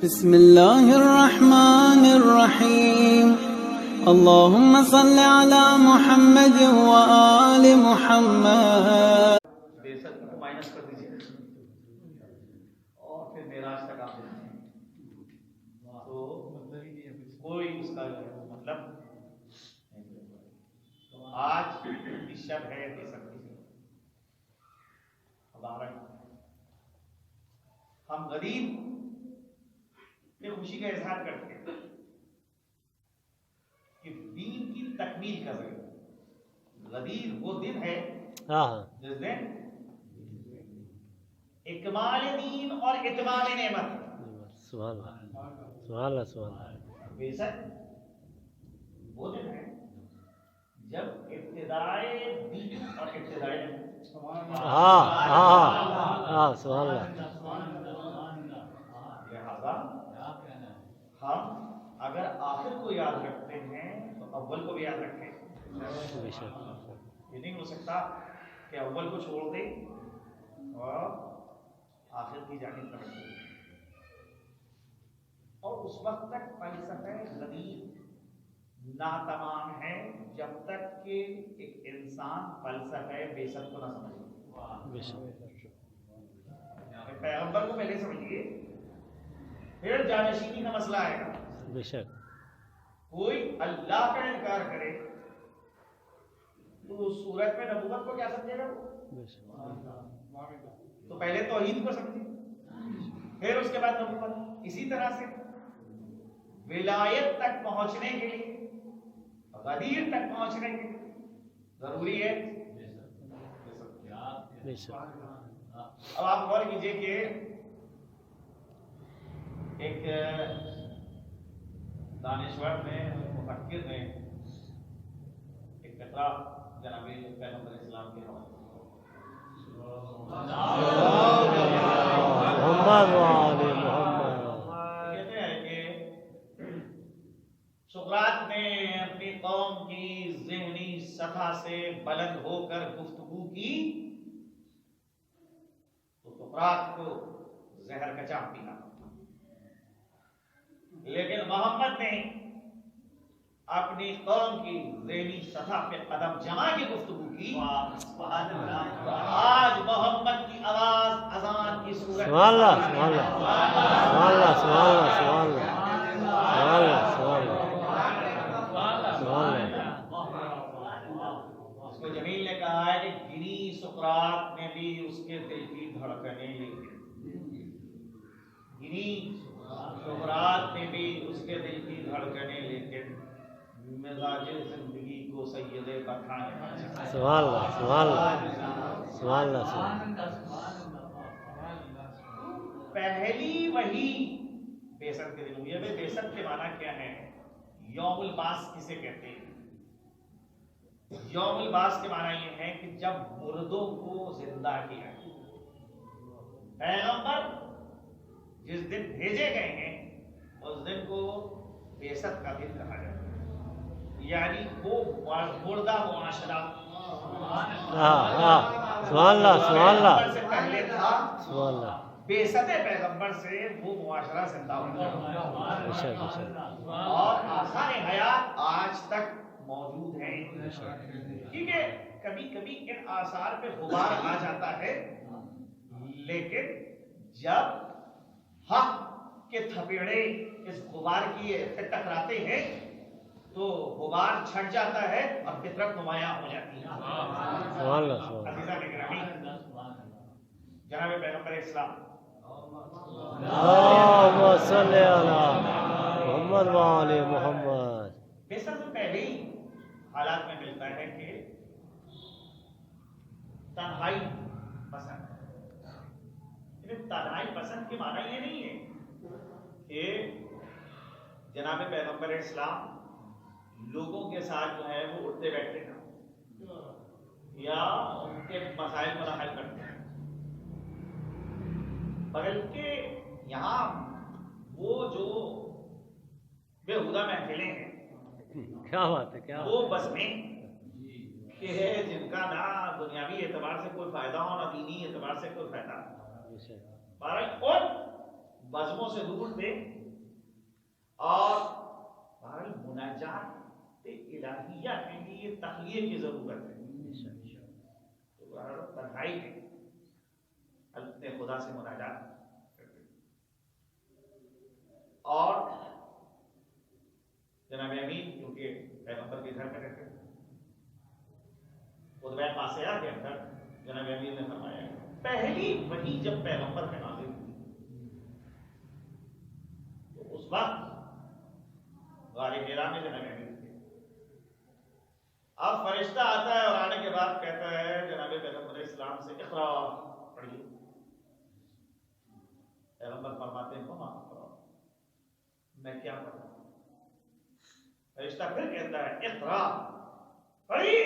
بسم اللہ الرحمن الرحیم اللہم صل علی محمد وآل محمد. بے شک کو مائنس کر دیجیے اور پھر معراج تک آپ دیتے ہیں تو کوئی اس کا مطلب نہیں. آج کی شب ہے بے شک کی ہم غریب میں خوشی کا اظہار کرتے ہیں کہ دین کی تکمیل کا ذریعہ غدیر وہ دن ہے جس دن اکمال دین اور اتمام نعمت. سبحان اللہ سبحان اللہ سبحان اللہ. بے شک وہ دن ہے جب ابتدائے دین اور ابتدائے سبحان اللہ. لہذا ہم اگر آخر کو یاد رکھتے ہیں تو اول کو بھی یاد رکھیں. یہ نہیں ہو سکتا کہ اول کو چھوڑ دیں اور آخر کی جانب توجہ دیں. اور اس وقت تک فلسفہ غدیر ناتمام ہے جب تک کہ ایک انسان فلسفہ بے شک کو نہ سمجھے. پیغمبر کو پہلے سمجھیے پھر جانشینی کا مسئلہ آئے گا. بے شک کوئی اللہ کا انکار کرے تو اس صورت میں نبوت کو کیا سمجھے گا؟ تو پہلے توحید کو سمجھے پھر اس کے بعد نبوت. اسی طرح سے ولایت تک پہنچنے کے لیے غدیر تک پہنچنے کے لیے ضروری ہے. اب آپ غور کیجئے کہ ایک دانشور نے مفکر نے ایک قطرہ جناب پیغمبر اسلام کے حوالے کہتے ہیں کہ سقراط نے اپنی قوم کی ذہنی سطح سے بلند ہو کر گفتگو کی تو سقراط کو زہر کا جام پینا، لیکن محمد نے اپنی قوم کی ذہنی سطح پہ قدم جما کے گفتگو کی. آج محمد کی آواز اذان کی صورت سبحان اللہ سبحان اللہ سبحان اللہ سبحان اللہ سبحان اللہ سبحان اللہ سبحان اللہ. اس کو جمیل نے کہا ہے کہ گنی سقراط نے بھی اس کے دل کی دھڑکنیں لکھی. گنی سقراط نے بھی اس کے دل کی دھڑکنیں لیکن مزاج زندگی کو سید بخانے. سبحان اللہ سبحان اللہ سبحان اللہ. پہلی وحی بیست کے دن ہوئی ہے. بیست کے معنی کیا ہے؟ یوم الباس کسے کہتے ہیں؟ یوم الباس کے معنی یہ ہے کہ جب مردوں کو زندہ کیا. پیغمبر جس دن بھیجے گئے ہیں اس دن کو بیست کا دن کہا جاتا ہے. یعنی وہ مردہ معاشرہ سبحان اللہ سبحان اللہ سے پہلے تھا، سبحان اللہ. بیست پیغمبر سے وہ معاشرہ زندہ ہو گیا اور آثار حیات آج تک موجود ہیں. کیونکہ کبھی کبھی ان آثار پہ غبار آ جاتا ہے، لیکن جب حق کے تھپیڑے اس غبار کی سے ٹکراتے ہیں تو غبار چھٹ جاتا ہے اور فطرت نمایاں ہو جاتی ہے. عزیزان گرامی، جناب پیغمبر اسلام اللہم صلی علی محمد وآل محمد. بیست سے پہلے ہی حالات میں ملتا ہے کہ تنہائی پسند. تنہائی پسند کے معنی یہ نہیں ہے کہ جناب پیغمبر اسلام لوگوں کے ساتھ جو ہے وہ اٹھتے بیٹھتے ہیں یا ان کے مسائل کو حل کرتے ہیں، بلکہ یہاں وہ جو بےہودہ محفلیں ہیں کیا بات ہے کیا وہ بس میں کہ ہے جن کا نہ دنیاوی اعتبار سے کوئی فائدہ ہو نہ دینی اعتبار سے کوئی فائدہ. اور بزموں سے دور تھے اور مناجات الہیہ کے لیے تخلیہ کی ضرورت ہے. تو تنہائی میں اپنے خدا سے مناجات کرتے اور جناب امین کیونکہ پیغمبر کے گھر میں رہتے خطبہ قاصرہ کے اندر جناب امین نے فرمایا پہلی وحی جب پیغمبر میں نازل ہوئی تو اس وقت غار حرا میں جناب امین تھے. اب فرشتہ آتا ہے اور آنے کے بعد کہتا ہے جناب پیغمبر اسلام سے اقرا پڑھیے. پیغمبر فرماتے ہیں مما اقرا میں کیا پڑھوں. فرشتہ پھر کہتا ہے اقرا پڑھیے.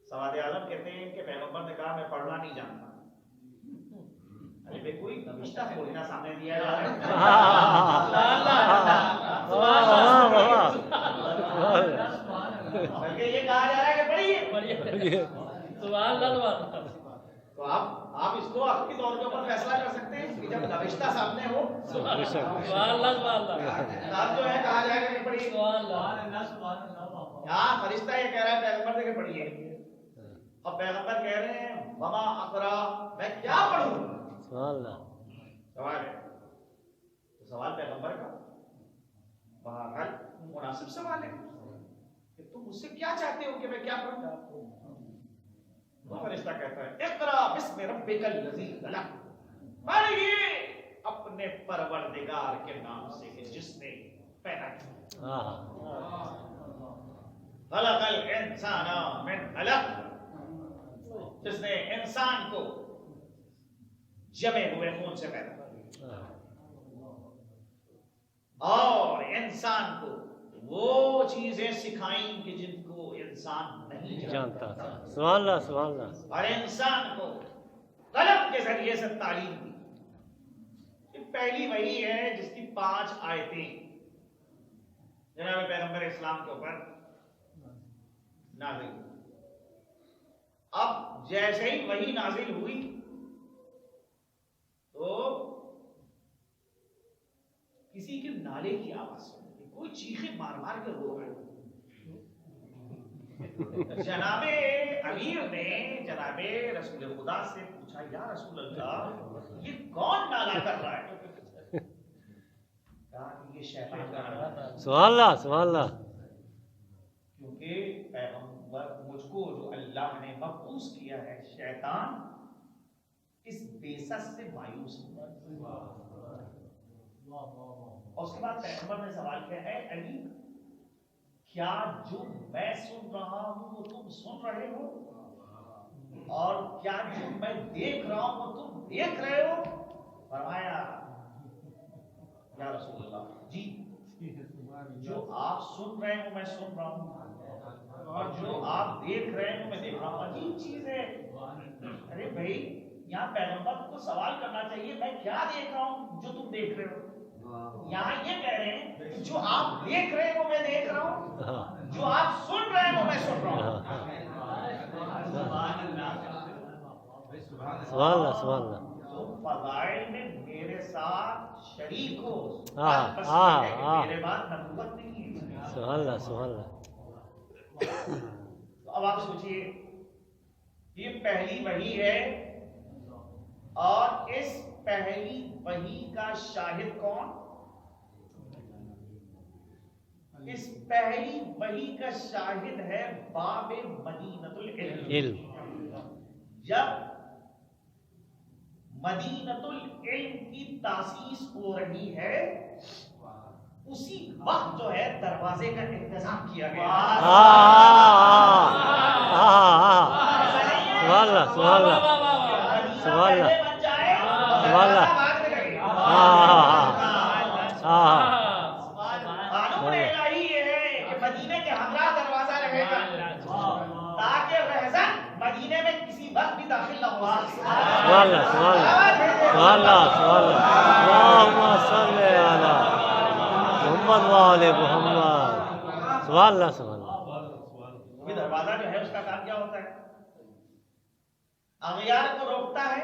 سواد اعظم کہتے ہیں کہ پیغمبر نے کہا میں پڑھنا نہیں جانتا. ارے بھائی کوئی نوشتہ تھوڑی نہ سامنے دیا جا رہا ہے. بلکہ یہ کہا جا رہا ہے کہ پڑھیے. تو آپ اس کو اپنی طور کے اوپر فیصلہ کر سکتے ہیں کہ جب نوشتہ سامنے ہو آپ جو ہے کہا جائے گا کہ پڑھیے. ہاں فرشتہ یہ کہہ رہا ہے پیغمبر سے کہ پڑھیے اور پیغمبر کہہ رہے ہیں وما اقرا میں کیا پڑھوں. سوال ہے تو سوال پیغمبر کا بہرحال مناسب سوال ہے کہ تم مجھ سے کیا چاہتے ہو کہ میں کیا پڑھوں. فرشتہ کہتا ہے اقرا بسم ربک الذی خلق پڑھیے اپنے پروردگار کے نام سے کہ جس نے پیدا کیا. خلق الانسان من علق جس نے انسان کو جمے ہوئے خون سے پیدا کیا اور انسان کو وہ چیزیں سکھائیں کہ جن کو انسان نہیں جانتا تھا. سبحان اللہ سبحان اللہ. اور انسان کو قلم کے ذریعے سے تعلیم دی. یہ پہلی وحی ہے جس کی 5 آیتیں جناب پیغمبر اسلام کے اوپر نازل ہوئی. اب جیسے ہی وحی نازل ہوئی تو کسی کے نالے کی آواز سنی. کوئی چیخیں مار مار کے رو رہا ہے. جناب امیر نے جناب رسول خدا سے پوچھا یا رسول اللہ یہ کون نالا کر رہا ہے. کہا کہ یہ شیطان کر رہا ہے. سبحان اللہ سبحان اللہ. کیونکہ پیغمبر مجھ کو جو اللہ نے مبعوث کیا ہے شیطان اس بیسس سے مایوس ہوا. اور اس کے بعد پیغمبر نے سوال کیا ہے علی کیا جو میں سن رہا ہوں وہ تم سن رہے ہو اور کیا جو میں دیکھ رہا ہوں وہ تم دیکھ رہے ہو. فرمایا یا رسول اللہ جی جو آپ سن رہے ہو میں سن رہا ہوں اور جو آپ دیکھ رہے ہو میں دیکھ رہا ہوں. عجیب چیز ہے. ارے بھائی یہاں پیغمبر کو سوال کرنا چاہیے میں کیا دیکھ رہا ہوں جو تم دیکھ رہے ہو. یہاں یہ کہہ رہے ہیں جو آپ دیکھ رہے ہو میں دیکھ رہا ہوں جو آپ سن رہے ہو میں سن رہا ہوں. سبحان اللہ سبحان اللہ. فضائل میں میرے ساتھ شریک ہو. میرے بعد نبوت نہیں ہے. سبحان اللہ سبحان اللہ. اب آپ سوچئے یہ پہلی وحی ہے اور اس پہلی وحی کا شاہد کون. اس پہلی وحی کا شاہد ہے باب مدینۃ العلم. جب مدینۃ العلم کی تاسیس ہو رہی ہے اسی وقت جو ہے دروازے کا انتظام کیا گیا. سبحان اللہ سبحان اللہ سبحان اللہ سبحان اللہ. قانون الہی یہ ہے کہ مدینے کے ہمراہ دروازہ رہے گا تاکہ رہزن مدینے میں کسی وقت بھی داخل نہ ہوا. سبحان اللہ سبحان اللہ سبحان اللہ سبحان اللہ. اللہم صل علی محمد وآل محمد. سبحان اللہ سبحان اللہ. یہ دروازہ جو ہے اس کا کام کیا ہوتا ہے اغیار کو روکتا ہے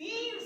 3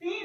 3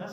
10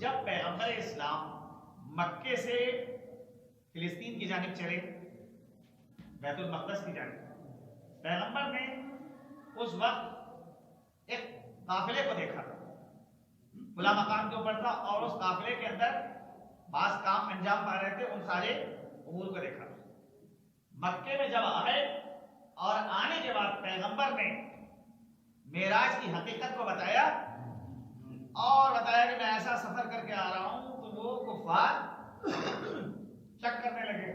جب پیغمبر اسلام مکے سے فلسطین کی جانب چلے، بیت المقدس کی جانب، پیغمبر نے اس وقت ایک قافلے کو دیکھا تھا، کھلا مقام کے اوپر تھا، اور اس قافلے کے اندر بعض کام انجام پا رہے تھے، ان سارے امور کو دیکھا تھا۔ مکے میں جب آئے اور آنے کے بعد پیغمبر نے معراج کی حقیقت کو بتایا اور بتایا کہ میں ایسا سفر کر کے آ رہا ہوں، تو وہ کفار شک کرنے لگے۔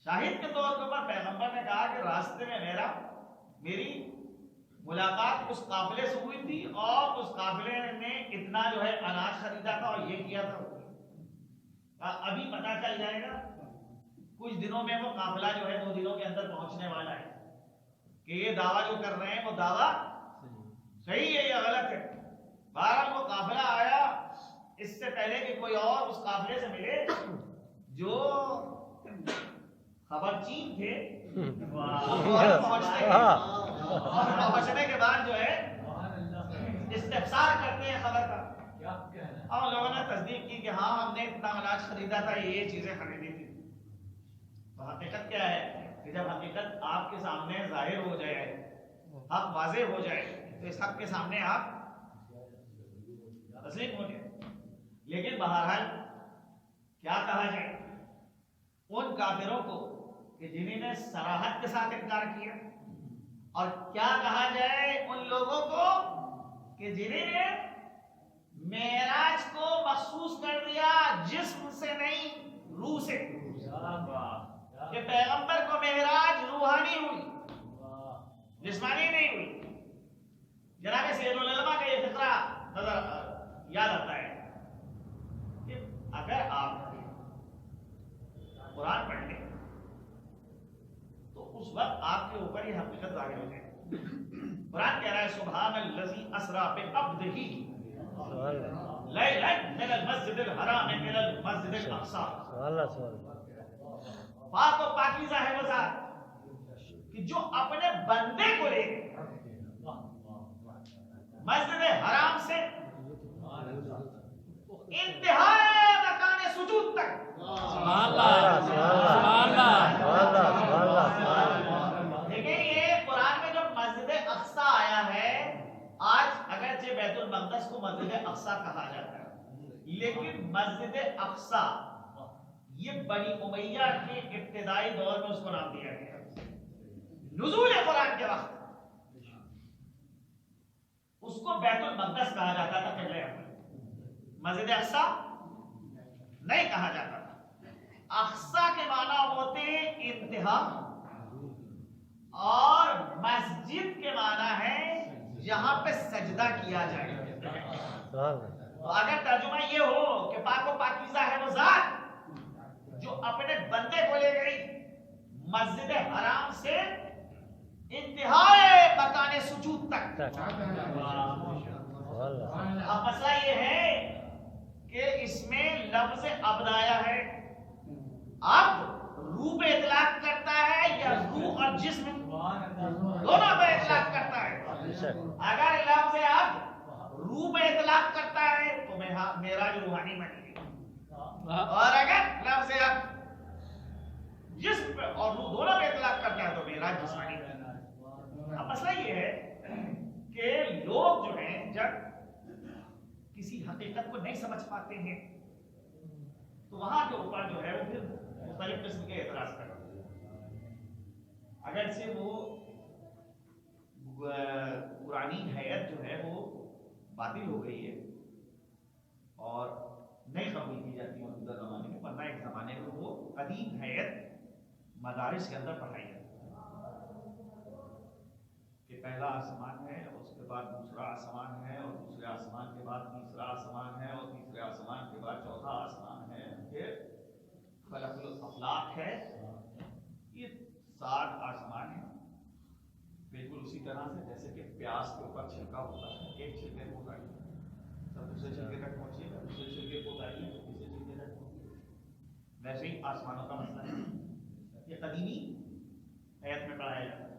شاہد کے طور پر پیغمبر نے کہا کہ راستے میں میری ملاقات اس قافلے سے ہوئی تھی، اور اس قافلے نے اتنا جو ہے اناج خریدا تھا اور یہ کیا تھا، ابھی پتہ چل جائے گا، کچھ دنوں میں وہ قافلہ جو ہے 2 دنوں کے اندر پہنچنے والا ہے کہ یہ دعویٰ جو کر رہے ہیں وہ دعویٰ صحیح ہے یا غلط ہے۔ بہرحال وہ قافلہ آیا، اس سے پہلے کہ کوئی اور اس قافلے سے ملے، جو خبر چین تھے، پہنچنے کے بعد جو ہے استفسار کرتے ہیں خبر کا، اور لوگوں نے تصدیق کی کہ ہاں ہم نے اتنا اناج خریدا تھا، یہ چیزیں خریدی تھی۔ تو حقیقت کیا ہے کہ جب حقیقت آپ کے سامنے ظاہر ہو جائے، حق واضح ہو جائے، تو اس حق کے سامنے آپ تسلیم ہو جائے۔ لیکن بہرحال کیا کہا جائے ان کافروں کو کہ جنہوں نے صراحت کے ساتھ انکار کیا، اور کیا کہا جائے ان لوگوں کو کہ جنہوں نے معراج کو مخصوص کر دیا جسم سے نہیں روح سے، کہ پیغمبر کو معراج روحانی ہوئی، جسمانی نہیں ہوئی۔ جناب سید العلماء کا یہ فقرہ نظر یاد آتا ہے کہ اگر آپ قرآن پڑھ لیں تو اس وقت آپ کے اوپر یہ حقیقت ظاہر ہو جائے۔ قرآن کہہ رہا ہے سبحان الذی اسری بعبدہ لیلا من المسجد الحرام الى المسجد الاقصی۔ پاک و پاکیزہ ہے وہ ذات کہ جو اپنے بندے کو لے مسجد حرام سے انتہائی مکان سجود تک، لیکن یہ قرآن میں جو مسجد اقصی آیا ہے، آج اگرچہ بیت المقدس کو مسجد اقصی کہا جاتا ہے، لیکن مسجد اقصی یہ بنی امیہ کے ابتدائی دور میں اس کو نام دیا گیا۔ نزول قرآن کے وقت اس کو بیت المقدس کہا جاتا تھا، پہلے مسجد اقصی نہیں کہا جاتا تھا۔ اقصی کے معنی ہوتے ہیں انتہا، اور مسجد کے معنی ہے جہاں پہ سجدہ کیا جائے۔ تو اگر ترجمہ یہ ہو کہ پاک و پاکیزہ ہے وہ ذات جو اپنے بندے کو لے گئی مسجد حرام سے انتہائی مکان سجود تک۔ اب مسئلہ یہ ہے کہ اس میں لفظ عبد آیا ہے، عبد روح پہ اطلاق کرتا ہے یا روح اور جسم دونوں پہ اطلاق کرتا ہے؟ اگر لفظ عبد روح پہ اطلاق کرتا ہے تو معراج روحانی بنے گی، اور اگر لفظ عبد جسم پہ اور روح دونوں پہ اطلاق کرتا ہے تو معراج جسمانی بنے گی۔ اب مسئلہ یہ ہے کہ لوگ جو ہیں جب کسی حقیقت کو نہیں سمجھ پاتے ہیں تو وہاں کے اوپر جو ہے وہ پھر مختلف قسم کے اعتراض کرتے ہیں۔ اگرچہ وہ پرانی حیت جو ہے وہ باطل ہو گئی ہے اور نہیں قبول کی جاتی موجودہ زمانے میں، ورنہ ایک زمانے میں وہ قدیم حیت مدارس کے اندر پڑھائی جاتی کہ پہلا آسمان ہے، اس کے بعد دوسرا آسمان ہے، اور دوسرے آسمان کے بعد تیسرا آسمان ہے، اور تیسرے آسمان کے بعد چوتھا آسمان ہے، پھر خلق الافلاق ہے۔ یہ 7 آسمان ہیں، بالکل اسی طرح سے جیسے کہ پیاز کے اوپر چھلکا ہوتا ہے، ایک چھلکے کو اتاریے سب دوسرے چھلکے تک پہنچیے گا، دوسرے چھلکے کو اتاریے تیسرے چھلکے تک پہنچیے گا۔ ویسے ہی آسمانوں کا مسئلہ ہے، یہ قدیمی حیات میں پڑھایا جاتا ہے۔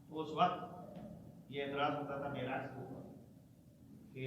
تو اس وقت یہ اعتراض ہوتا تھا معراج کے اوپر کہ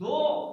2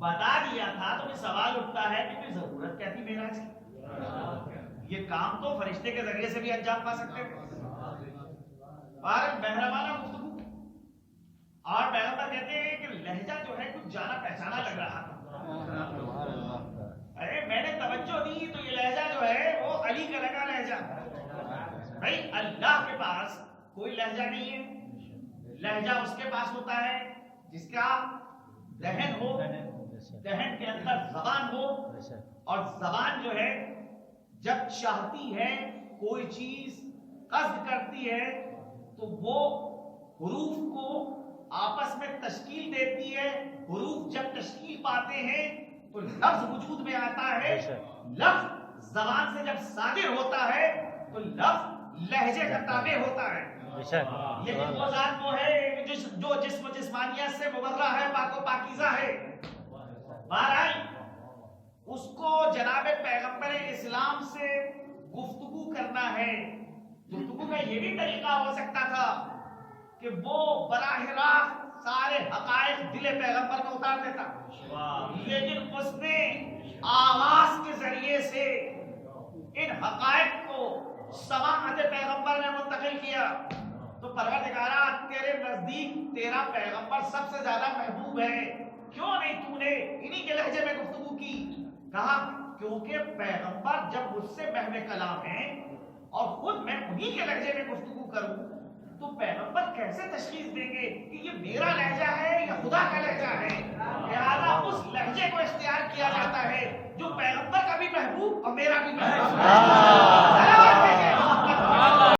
بتا دیا تھا تو سوال اٹھتا ہے کہ کوئی ضرورت کیا تھی معراج کی؟ یہ کام تو فرشتے کے ذریعے سے بھی انجام پا سکتے تھے. اور مہربانہ گفتگو، اور پیغمبر کہتے ہیں کہ لہجہ جو ہے کچھ جانا پہچانا لگ رہا تھا. ارے میں نے توجہ دی تو یہ لہجہ جو ہے وہ علی کا لگا لہجہ. بھائی اللہ کے پاس کوئی لہجہ نہیں ہے. لہجہ اس کے پاس ہوتا ہے جس کا دہن ہو، دہن کے اندر زبان ہو، اور زبان جو ہے جب چاہتی ہے کوئی چیز قصد کرتی ہے تو وہ حروف کو آپس میں تشکیل دیتی ہے. حروف جب تشکیل پاتے ہیں تو لفظ وجود میں آتا ہے. لفظ زبان سے جب صادر ہوتا ہے تو لفظ لہجے کا تابع ہوتا ہے. لیکن وہ ذات وہ ہے جو جسم و جسمانیت سے مبرہ ہے، پاک و پاکیزہ ہے. بہرحال اس کو جناب پیغمبر اسلام سے گفتگو کرنا ہے. گفتگو کا یہ بھی طریقہ ہو سکتا تھا کہ وہ براہ راست سارے حقائق دل پیغمبر میں اتار دیتا، لیکن اس نے آواز کے ذریعے سے ان حقائق کو سماعت پیغمبر نے منتقل کیا. تو پروردگارا تیرے نزدیک تیرا پیغمبر سب سے زیادہ محبوب ہے، کیوں نہیں تو نے انہی کے لہجے میں گفتگو کی؟ کہا کیونکہ پیغمبر جب مجھ سے محو کلام ہیں اور خود میں انہی کے لہجے میں گفتگو کروں تو پیغمبر کیسے تشخیص دیں گے کہ یہ میرا لہجہ ہے یا خدا کا لہجہ ہے؟ لہذا اس لہجے کو اختیار کیا جاتا ہے جو پیغمبر کا بھی محبوب اور میرا بھی محبوب.